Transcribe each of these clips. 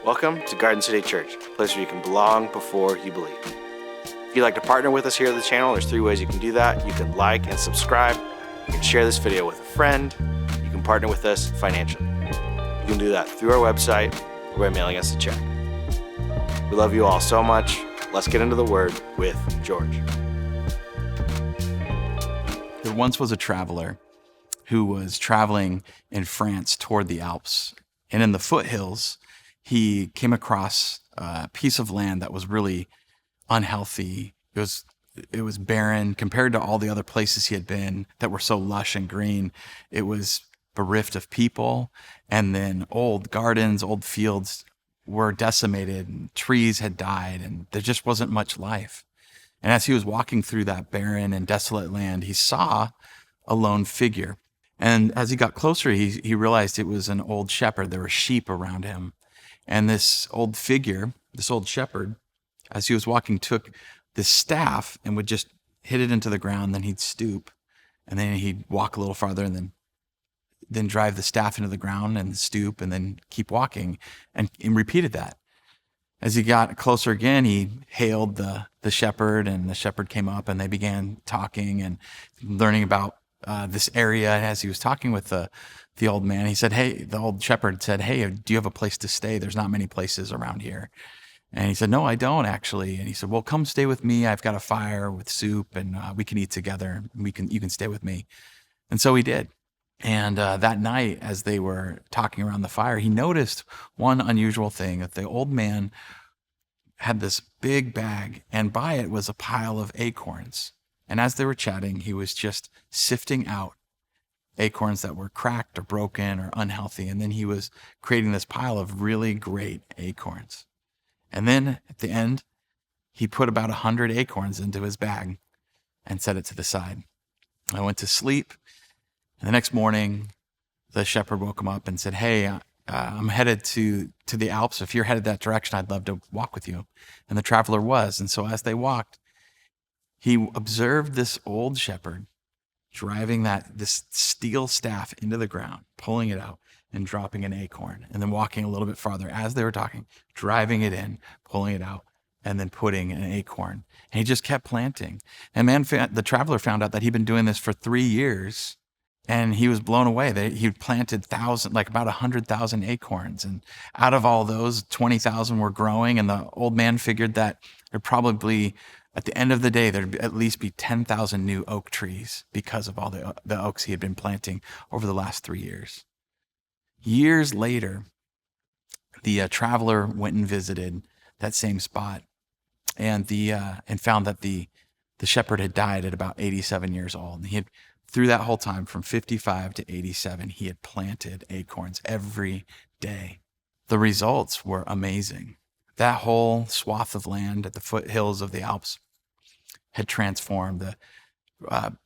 Welcome to Garden City Church, a place where you can belong before you believe. If you'd like to partner with us here at the channel, there's 3 ways you can do that. You can like and subscribe. You can share this video with a friend. You can partner with us financially. You can do that through our website or by mailing us a check. We love you all so much. Let's get into the Word with George. There once was a traveler who was traveling in France toward the Alps. And in the foothills, he came across a piece of land that was really unhealthy. It was barren compared to all the other places he had been that were so lush and green. It was bereft of people, and then old gardens, old fields were decimated, and trees had died, and there just wasn't much life. And as he was walking through that barren and desolate land, he saw a lone figure. And as he got closer, he realized it was an old shepherd. There were sheep around him. And this old figure, this old shepherd, as he was walking, took this staff and would just hit it into the ground. Then he'd stoop, and then he'd walk a little farther, and then drive the staff into the ground and stoop, and then keep walking, and repeated that. As he got closer again, he hailed the shepherd, and the shepherd came up, and they began talking and learning about this area. And as he was talking with the old man, the old shepherd said, "Hey, do you have a place to stay? There's not many places around here." And he said, "No, I don't actually." And he said, "Well, come stay with me. I've got a fire with soup, and we can eat together. You can stay with me." And so he did. And that night, as they were talking around the fire, he noticed one unusual thing, that the old man had this big bag, and by it was a pile of acorns. And as they were chatting, he was just sifting out acorns that were cracked or broken or unhealthy. And then he was creating this pile of really great acorns. And then at the end, he put about 100 acorns into his bag and set it to the side. I went to sleep. And the next morning, the shepherd woke him up and said, "Hey, I'm headed to the Alps. If you're headed that direction, I'd love to walk with you." And the traveler was. And so as they walked, he observed this old shepherd driving this steel staff into the ground, pulling it out and dropping an acorn, and then walking a little bit farther as they were talking, driving it in, pulling it out, and then putting an acorn. And he just kept planting. And the traveler found out that he'd been doing this for 3 years, and he was blown away that he'd planted about 100,000 acorns. And out of all those, 20,000 were growing. And the old man figured that there probably, at the end of the day, there'd at least be 10,000 new oak trees because of all the oaks he had been planting over the last 3 years. Years later, the traveler went and visited that same spot, and found that the shepherd had died at about 87 years old. And through that whole time, from 55 to 87, he had planted acorns every day. The results were amazing. That whole swath of land at the foothills of the Alps had transformed.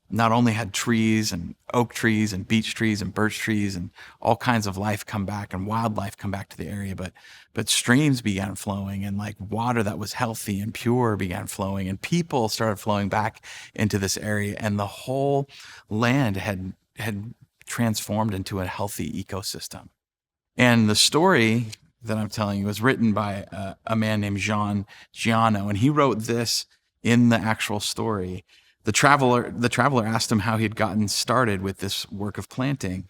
Not only had trees and oak trees and beech trees and birch trees and all kinds of life come back and wildlife come back to the area, but streams began flowing, and like water that was healthy and pure began flowing, and people started flowing back into this area, and the whole land had transformed into a healthy ecosystem. And the story that I'm telling you was written by a man named Jean Giano, and he wrote this in the actual story. The traveler asked him how he had gotten started with this work of planting.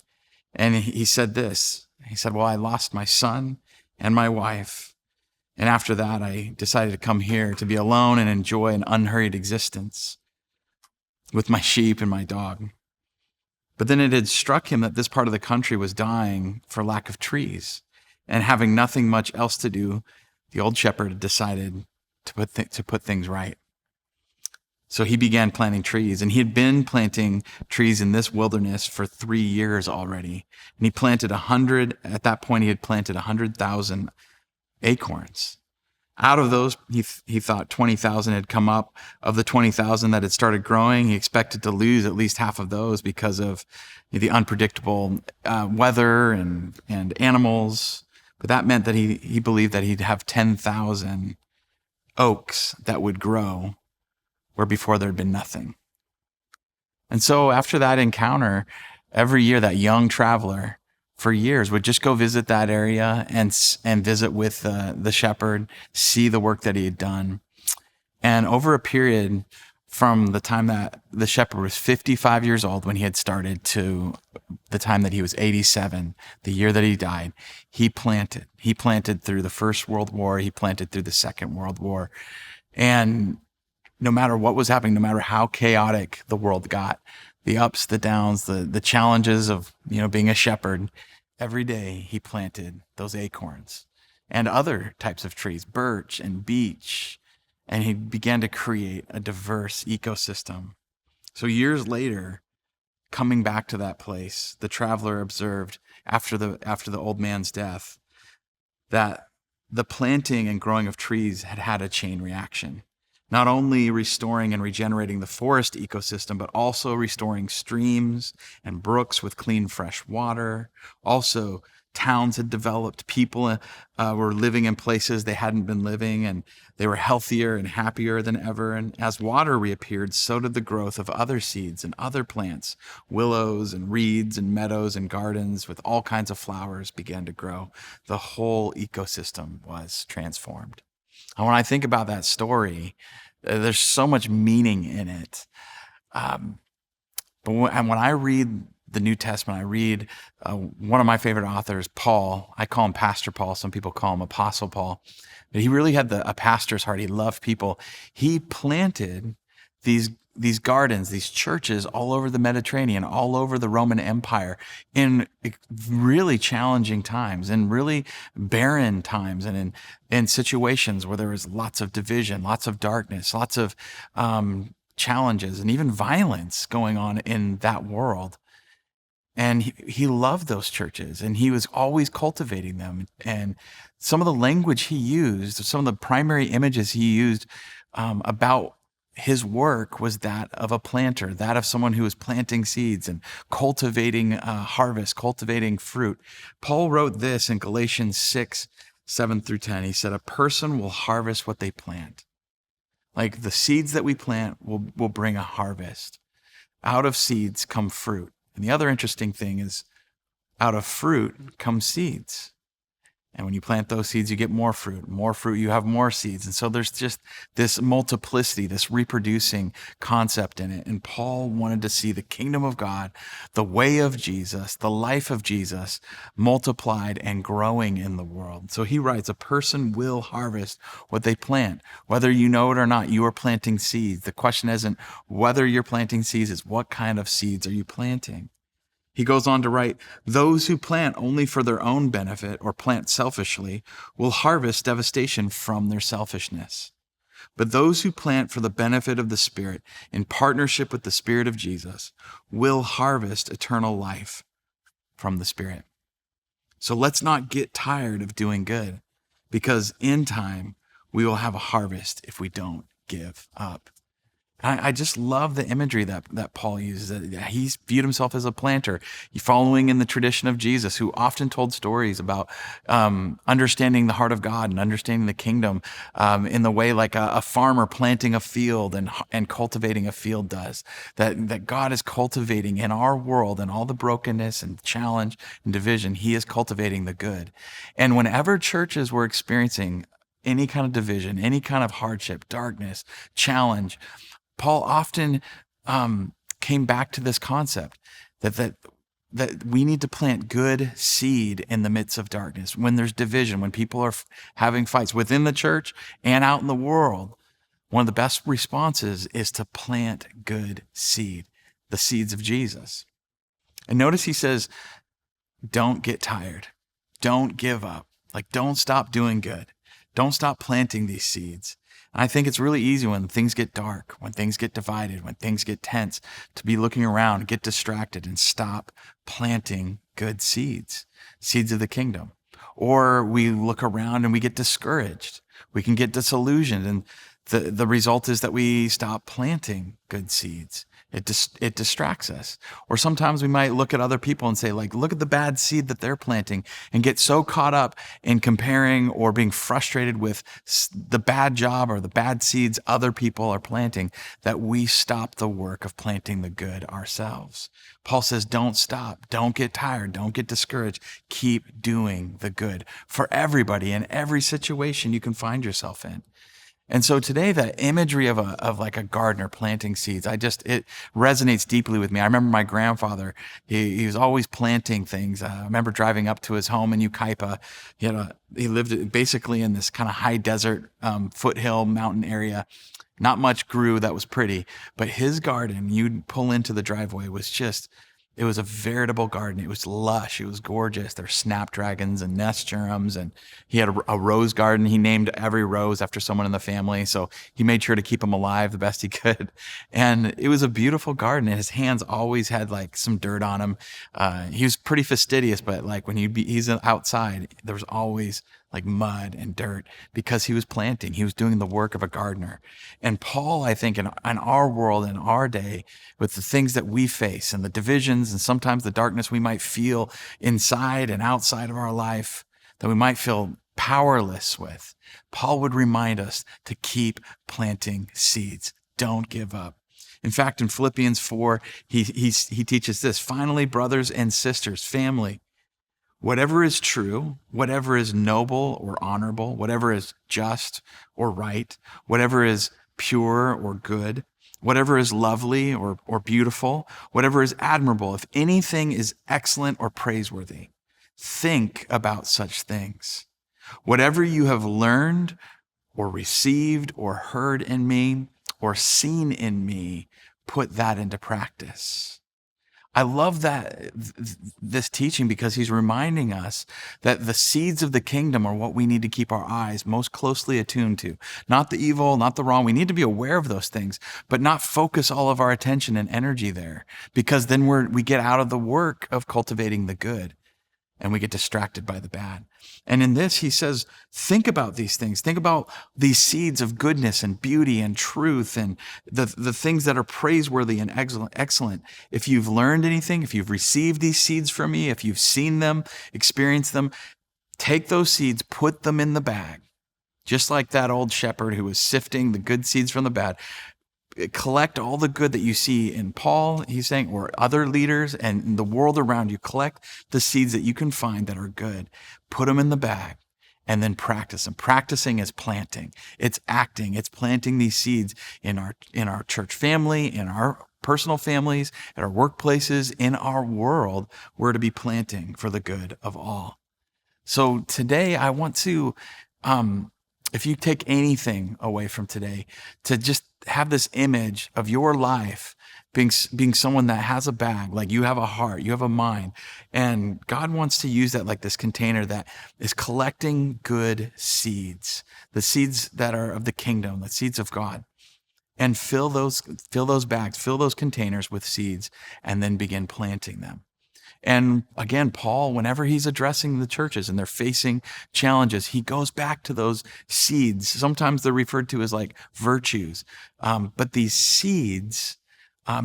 And he said this. He said, "Well, I lost my son and my wife. And after that, I decided to come here to be alone and enjoy an unhurried existence with my sheep and my dog. But then it had struck him that this part of the country was dying for lack of trees. And having nothing much else to do, the old shepherd had decided to put things right. So he began planting trees, and he had been planting trees in this wilderness for 3 years already. And he planted at that point, he had planted 100,000 acorns. Out of those, he thought 20,000 had come up. Of the 20,000 that had started growing, he expected to lose at least half of those because of the unpredictable weather and animals. But that meant that he believed that he'd have 10,000 oaks that would grow where before there'd been nothing. And so after that encounter, every year that young traveler for years would just go visit that area and visit with the shepherd, see the work that he had done. And over a period from the time that the shepherd was 55 years old when he had started to the time that he was 87, the year that he died, he planted. He planted through the First World War. He planted through the Second World War. And no matter what was happening, no matter how chaotic the world got, the ups, the downs, the challenges of, being a shepherd, every day he planted those acorns and other types of trees, birch and beech, and he began to create a diverse ecosystem. So years later, coming back to that place, the traveler observed after the old man's death that the planting and growing of trees had a chain reaction, not only restoring and regenerating the forest ecosystem, but also restoring streams and brooks with clean, fresh water. Also, towns had developed. People were living in places they hadn't been living, and they were healthier and happier than ever. And as water reappeared, so did the growth of other seeds and other plants. Willows and reeds and meadows and gardens with all kinds of flowers began to grow. The whole ecosystem was transformed. And when I think about that story, there's so much meaning in it. But when I read the New Testament, I read one of my favorite authors, Paul. I call him Pastor Paul. Some people call him Apostle Paul. But he really had a pastor's heart. He loved people. He planted these gardens, these churches all over the Mediterranean, all over the Roman Empire in really challenging times and really barren times, and in situations where there was lots of division, lots of darkness, lots of challenges, and even violence going on in that world. And he loved those churches, and he was always cultivating them. And some of the language he used, some of the primary images he used about his work was that of a planter, that of someone who was planting seeds and cultivating harvest, cultivating fruit. Paul wrote this in Galatians 6:7-10. He said, "A person will harvest what they plant." Like the seeds that we plant will bring a harvest. Out of seeds come fruit. And the other interesting thing is, out of fruit come seeds. And when you plant those seeds, you get more fruit. More fruit, you have more seeds. And so there's just this multiplicity, this reproducing concept in it. And Paul wanted to see the kingdom of God, the way of Jesus, the life of Jesus multiplied and growing in the world. So he writes, a person will harvest what they plant. Whether you know it or not, you are planting seeds. The question isn't whether you're planting seeds, it's what kind of seeds are you planting? He goes on to write, those who plant only for their own benefit or plant selfishly will harvest devastation from their selfishness. But those who plant for the benefit of the Spirit in partnership with the Spirit of Jesus will harvest eternal life from the Spirit. So let's not get tired of doing good, because in time we will have a harvest if we don't give up. I just love the imagery that Paul uses. That he viewed himself as a planter, following in the tradition of Jesus, who often told stories about understanding the heart of God and understanding the kingdom in the way like a farmer planting a field and cultivating a field does. That God is cultivating in our world and all the brokenness and challenge and division. He is cultivating the good. And whenever churches were experiencing any kind of division, any kind of hardship, darkness, challenge, Paul often came back to this concept that we need to plant good seed in the midst of darkness. When there's division, when people are having fights within the church and out in the world, one of the best responses is to plant good seed, the seeds of Jesus. And notice he says, don't get tired. Don't give up. Like, don't stop doing good. Don't stop planting these seeds. I think it's really easy when things get dark, when things get divided, when things get tense, to be looking around, get distracted, and stop planting good seeds, seeds of the kingdom. Or we look around and we get discouraged. We can get disillusioned, and the result is that we stop planting good seeds. It distracts us. Or sometimes we might look at other people and say, like, look at the bad seed that they're planting, and get so caught up in comparing or being frustrated with the bad job or the bad seeds other people are planting that we stop the work of planting the good ourselves. Paul says, don't stop. Don't get tired. Don't get discouraged. Keep doing the good for everybody in every situation you can find yourself in. And so today, the imagery of like a gardener planting seeds, it resonates deeply with me. I remember my grandfather, he was always planting things. I remember driving up to his home in Yucaipa. He lived basically in this kind of high desert, foothill mountain area. Not much grew that was pretty, but his garden, you'd pull into the driveway, it was a veritable garden. It was lush. It was gorgeous. There's snapdragons and nasturtiums, and he had a rose garden. He named every rose after someone in the family, so he made sure to keep them alive the best he could. And it was a beautiful garden, and his hands always had like some dirt on him. He was pretty fastidious, but like when he's outside, there was always like mud and dirt because he was planting. He was doing the work of a gardener. And Paul, I think, in our world, in our day, with the things that we face and the divisions and sometimes the darkness we might feel inside and outside of our life that we might feel powerless with, Paul would remind us to keep planting seeds. Don't give up. In fact, in Philippians 4, he teaches this: finally, brothers and sisters, family, whatever is true, whatever is noble or honorable, whatever is just or right, whatever is pure or good, whatever is lovely or beautiful, whatever is admirable, if anything is excellent or praiseworthy, think about such things. Whatever you have learned or received or heard in me or seen in me, put that into practice. I love this teaching because he's reminding us that the seeds of the kingdom are what we need to keep our eyes most closely attuned to. Not the evil, not the wrong. We need to be aware of those things, but not focus all of our attention and energy there, because then we get out of the work of cultivating the good and we get distracted by the bad. And in this, he says, think about these things. Think about these seeds of goodness and beauty and truth and the things that are praiseworthy and excellent. If you've learned anything, if you've received these seeds from me, if you've seen them, experienced them, take those seeds, put them in the bag. Just like that old shepherd who was sifting the good seeds from the bad. Collect all the good that you see in Paul, he's saying, or other leaders and in the world around you. Collect the seeds that you can find that are good. Put them in the bag and then practice them. Practicing is planting. It's acting. It's planting these seeds in our church family, in our personal families, at our workplaces, in our world. We're to be planting for the good of all. So today I want to, if you take anything away from today, to just have this image of your life being someone that has a bag, like you have a heart, you have a mind, and God wants to use that like this container that is collecting good seeds, the seeds that are of the kingdom, the seeds of God, and fill those bags, fill those containers with seeds, and then begin planting them. And again, Paul, whenever he's addressing the churches and they're facing challenges, he goes back to those seeds. Sometimes they're referred to as like virtues. But these seeds,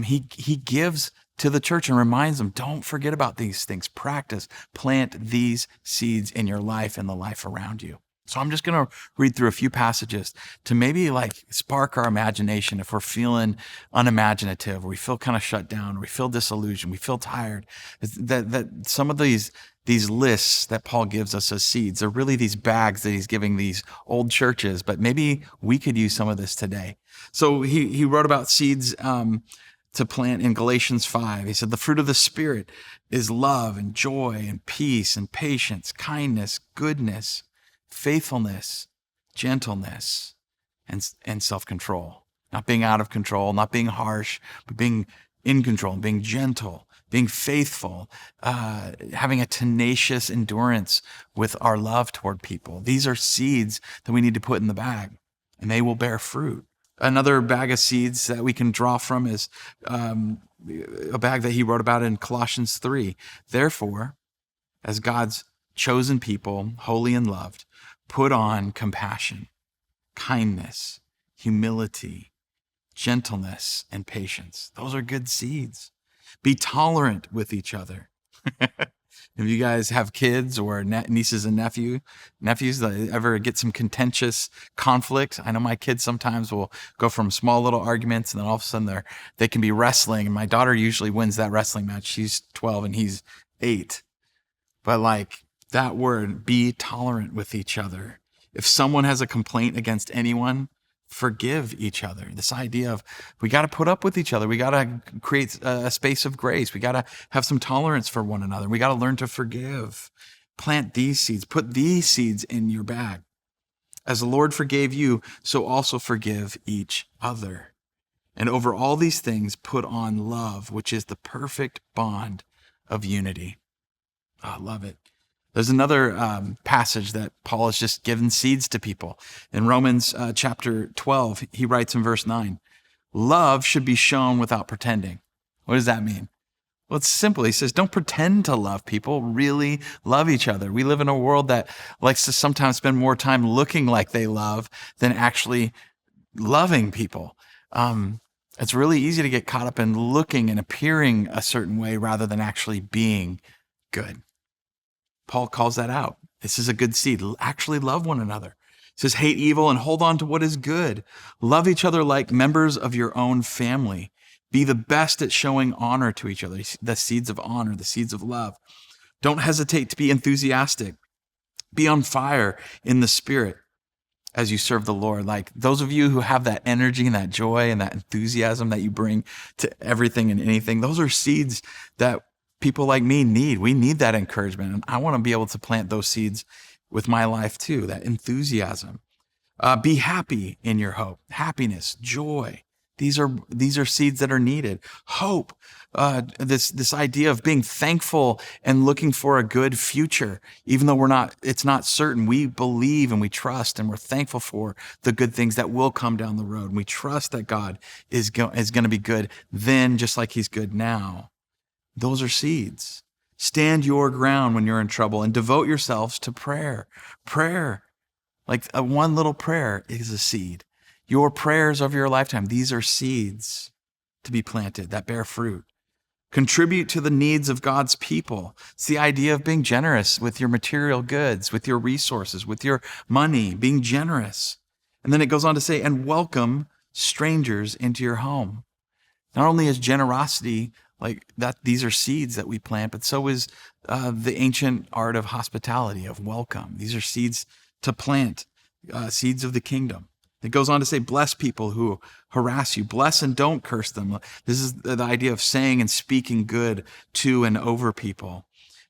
he gives to the church and reminds them, don't forget about these things. Practice, plant these seeds in your life and the life around you. So I'm just going to read through a few passages to maybe like spark our imagination if we're feeling unimaginative, or we feel kind of shut down, or we feel disillusioned, we feel tired. That some of these lists that Paul gives us as seeds are really these bags that he's giving these old churches, but maybe we could use some of this today. So he wrote about seeds to plant in Galatians 5. He said, the fruit of the Spirit is love and joy and peace and patience, kindness, goodness, faithfulness, gentleness, and self-control. Not being out of control, not being harsh, but being in control, being gentle, being faithful, having a tenacious endurance with our love toward people. These are seeds that we need to put in the bag, and they will bear fruit. Another bag of seeds that we can draw from is a bag that he wrote about in Colossians 3. Therefore, as God's chosen people, holy and loved, put on compassion, kindness, humility, gentleness, and patience. Those are good seeds. Be tolerant with each other. If you guys have kids or nieces and nephews that ever get some contentious conflict, I know my kids sometimes will go from small little arguments and then all of a sudden they can be wrestling. And my daughter usually wins that wrestling match. She's 12 and he's 8. But like that word, be tolerant with each other. If someone has a complaint against anyone, forgive each other. This idea of we got to put up with each other. We got to create a space of grace. We got to have some tolerance for one another. We got to learn to forgive. Plant these seeds. Put these seeds in your bag. As the Lord forgave you, so also forgive each other. And over all these things, put on love, which is the perfect bond of unity. Oh, I love it. There's another passage that Paul has just given seeds to people. In Romans chapter 12, he writes in verse 9, love should be shown without pretending. What does that mean? Well, it's simple. He says, don't pretend to love people. Really love each other. We live in a world that likes to sometimes spend more time looking like they love than actually loving people. It's really easy to get caught up in looking and appearing a certain way rather than actually being good. Paul calls that out. This is a good seed. Actually love one another. He says, hate evil and hold on to what is good. Love each other like members of your own family. Be the best at showing honor to each other. The seeds of honor, the seeds of love. Don't hesitate to be enthusiastic. Be on fire in the Spirit as you serve the Lord. Like those of you who have that energy and that joy and that enthusiasm that you bring to everything and anything, those are seeds that people like me need. We need that encouragement. And I want to be able to plant those seeds with my life too, that enthusiasm. Be happy in your hope. Happiness, joy. These are seeds that are needed. Hope, this idea of being thankful and looking for a good future, even though it's not certain. We believe and we trust and we're thankful for the good things that will come down the road. And we trust that God is going to be good then, just like he's good now. Those are seeds. Stand your ground when you're in trouble and devote yourselves to prayer. Prayer, like one little prayer, is a seed. Your prayers of your lifetime, these are seeds to be planted that bear fruit. Contribute to the needs of God's people. It's the idea of being generous with your material goods, with your resources, with your money, being generous. And then it goes on to say, and welcome strangers into your home. Not only is generosity like that, these are seeds that we plant, but so is the ancient art of hospitality, of welcome. These are seeds to plant, seeds of the kingdom. It goes on to say, bless people who harass you. Bless and don't curse them. This is the idea of saying and speaking good to and over people.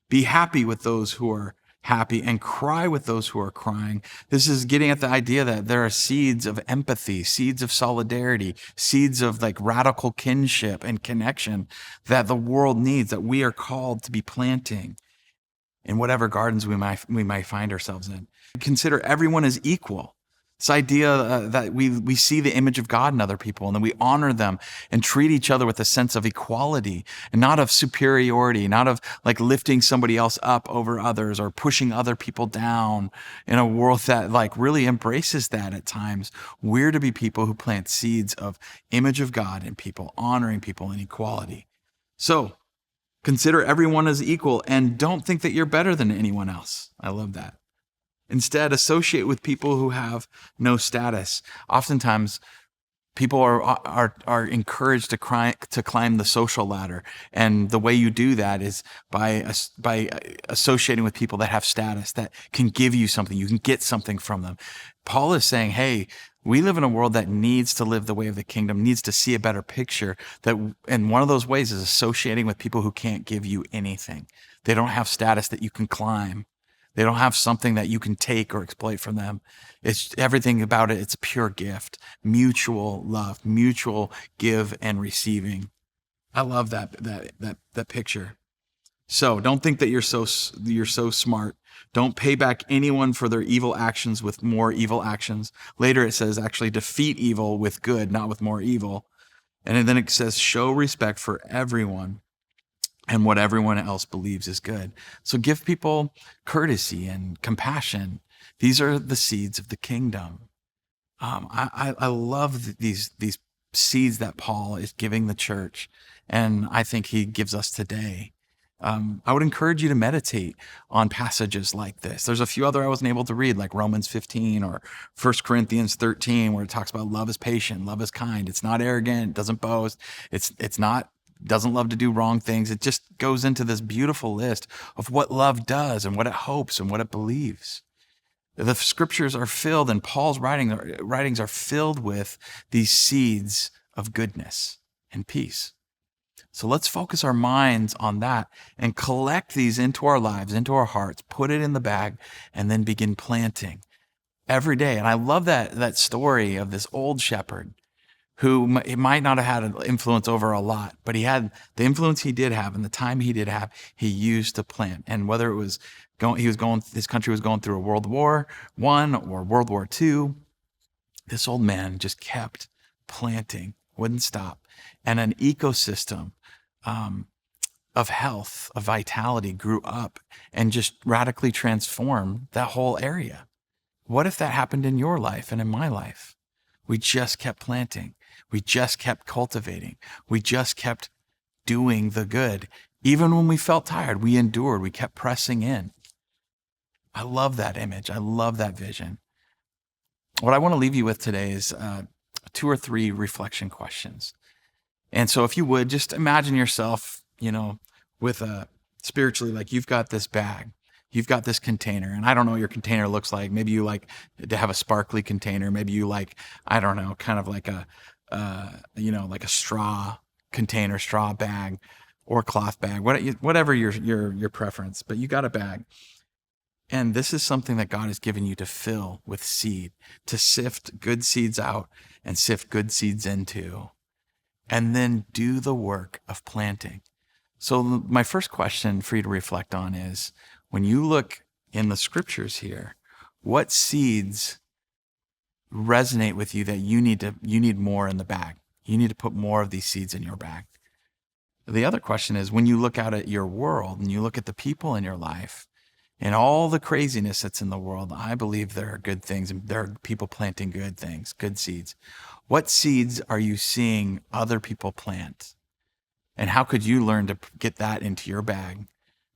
Be happy with those who are happy and cry with those who are crying. This is getting at the idea that there are seeds of empathy, seeds of solidarity, seeds of like radical kinship and connection that the world needs, that we are called to be planting in whatever gardens we might find ourselves in. Consider everyone as equal. This idea that we see the image of God in other people and then we honor them and treat each other with a sense of equality and not of superiority, not of like lifting somebody else up over others or pushing other people down in a world that like really embraces that at times. We're to be people who plant seeds of image of God in people, honoring people and equality. So consider everyone as equal and don't think that you're better than anyone else. I love that. Instead, associate with people who have no status. Oftentimes, people are encouraged to climb the social ladder, and the way you do that is by associating with people that have status, that can give you something. You can get something from them. Paul is saying, hey, we live in a world that needs to live the way of the kingdom, needs to see a better picture. And one of those ways is associating with people who can't give you anything. They don't have status that you can climb. They don't have something that you can take or exploit from them. It's everything about it. It's a pure gift, mutual love, mutual give and receiving. I love that picture. So don't think that you're so smart. Don't pay back anyone for their evil actions with more evil actions. Later it says actually defeat evil with good, not with more evil. And then it says show respect for everyone and what everyone else believes is good. So give people courtesy and compassion. These are the seeds of the kingdom. I love these seeds that Paul is giving the church, and I think he gives us today. I would encourage you to meditate on passages like this. There's a few other I wasn't able to read, like Romans 15 or 1 Corinthians 13, where it talks about love is patient, love is kind. It's not arrogant, it doesn't boast. Doesn't love to do wrong things. It just goes into this beautiful list of what love does and what it hopes and what it believes. The scriptures are filled, and Paul's writings are filled with these seeds of goodness and peace. So let's focus our minds on that and collect these into our lives, into our hearts, put it in the bag, and then begin planting every day. And I love that story of this old shepherd who he might not have had an influence over a lot, but he had the influence he did have and the time he did have, he used to plant. And whether it was his country was going through a World War I or World War II, this old man just kept planting, wouldn't stop. And an ecosystem of health, of vitality grew up and just radically transformed that whole area. What if that happened in your life and in my life? We just kept planting. We just kept cultivating. We just kept doing the good. Even when we felt tired, we endured. We kept pressing in. I love that image. I love that vision. What I want to leave you with today is 2 or 3 reflection questions. And so if you would, just imagine yourself, with spiritually, like you've got this bag, you've got this container, and I don't know what your container looks like. Maybe you like to have a sparkly container. Maybe you like, I don't know, kind of like like a straw container, straw bag, or cloth bag, whatever your preference. But you got a bag. And this is something that God has given you to fill with seed, to sift good seeds out and sift good seeds into, and then do the work of planting. So my first question for you to reflect on is, when you look in the scriptures here, what seeds resonate with you that you need more in the bag? You need to put more of these seeds in your bag. The other question is, when you look out at your world and you look at the people in your life and all the craziness that's in the world, I believe there are good things and there are people planting good things, good seeds. What seeds are you seeing other people plant? And how could you learn to get that into your bag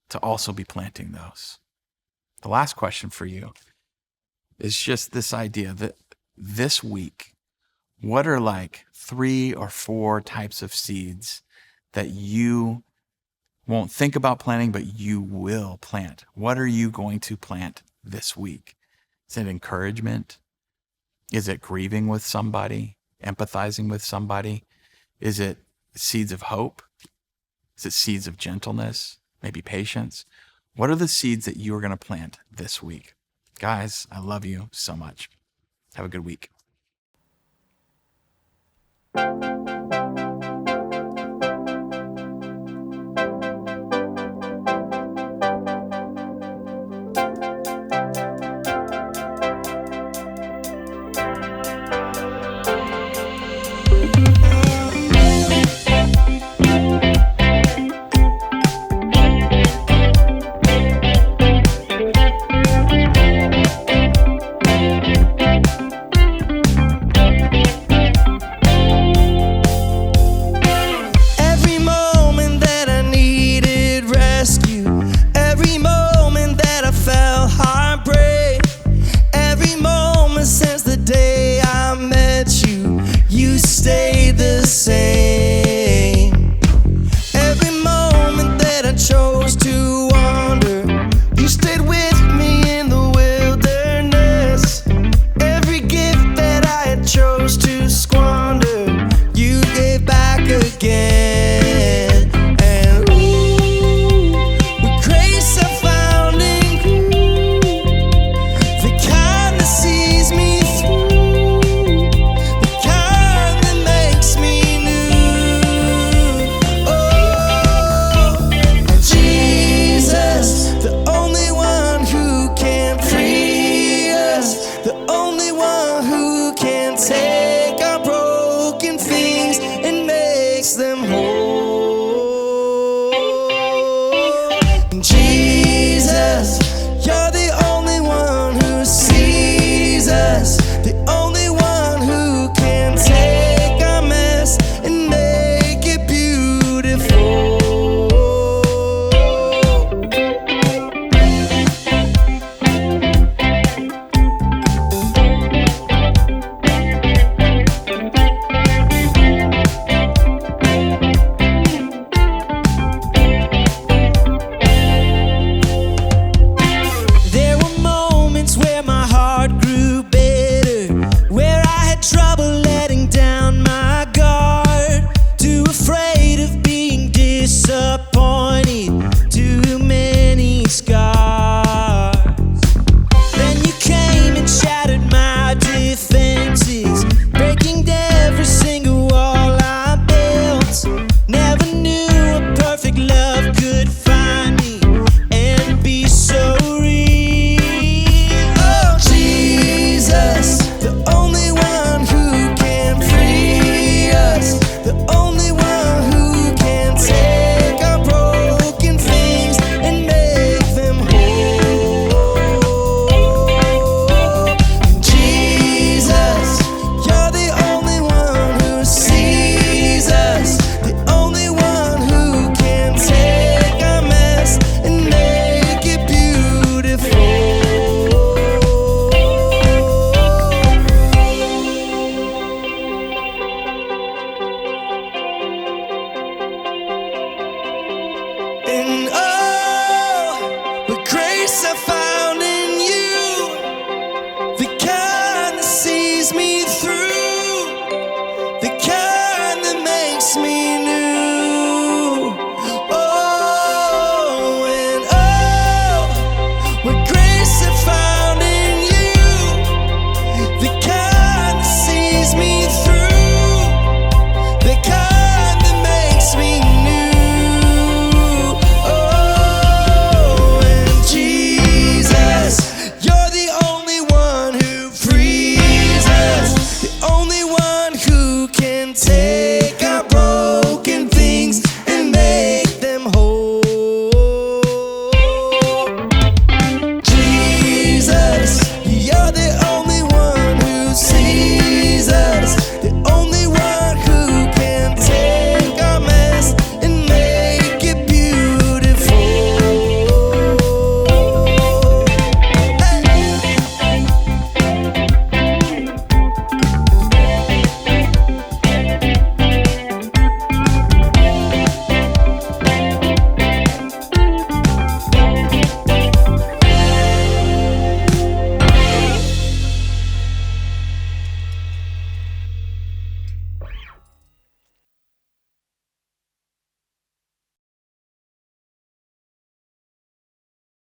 to also be planting those? The last question for you is just this idea that this week, what are like 3 or 4 types of seeds that you won't think about planting, but you will plant? What are you going to plant this week? Is it encouragement? Is it grieving with somebody? Empathizing with somebody? Is it seeds of hope? Is it seeds of gentleness? Maybe patience? What are the seeds that you are going to plant this week? Guys, I love you so much. Have a good week.